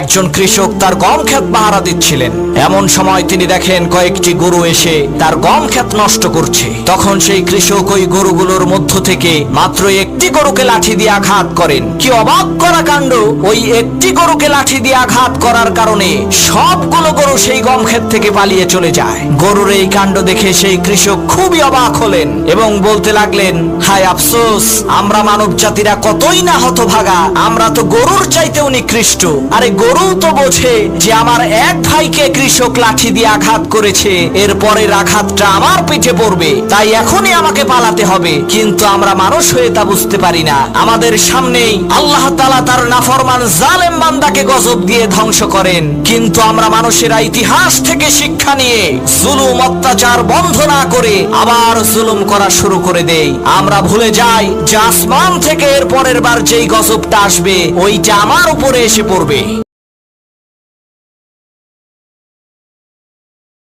একজন কৃষক তার গম ক্ষেত পাহারা দিচ্ছিলেন। এমন সময় তিনি দেখেন কয়েকটি গরু এসে তার গম ক্ষেত নষ্ট করছে। তখন সেই কৃষক ওই গরুগুলোর মধ্য থেকে মাত্র একটি গরুকে লাঠি দিয়ে আঘাত করেন। কি অবাক করা কাণ্ড! ওই একটি গরুকে লাঠি দিয়ে আঘাত করার কারণে সবগুলো গরু সেই গম ক্ষেত থেকে পালিয়ে চলে যায়। গরুর এই কাণ্ড দেখে সেই কৃষক খুবই অবাক হলেন এবং বলতে লাগলেন, হায় আফসোস, আমরা মানব জাতিরা কতই না হতভাগা, আমরা তো গরুর চাইতেও নিকৃষ্ট। আরে গরু তো বোঝে যে আমার এক ভাইকে কৃষক লাঠি দিয়ে আঘাত করেছে, এর পরের আঘাতটা আমার পিঠে পড়বে, তাই এখনই আমাকে পালাতে হবে। কিন্তু আমরা মানুষ হয়ে তা বুঝতে পারি না। আমাদের সামনেই আল্লাহ তাআলা তার নাফরমান জালেম বান্দাকে গজব দিয়ে ধ্বংস করেন, কিন্তু আমরা মানুষেরা ইতিহাস থেকে শিক্ষা নিয়ে জুলুম অত্যাচার বন্ধ না করে আবার জুলুম করা শুরু করে দেই। আমরা ভুলে যাই যে আসমান থেকে এর পরের বার যেই গজবটা আসবে ওইটা আমার উপরে এসে পড়বে।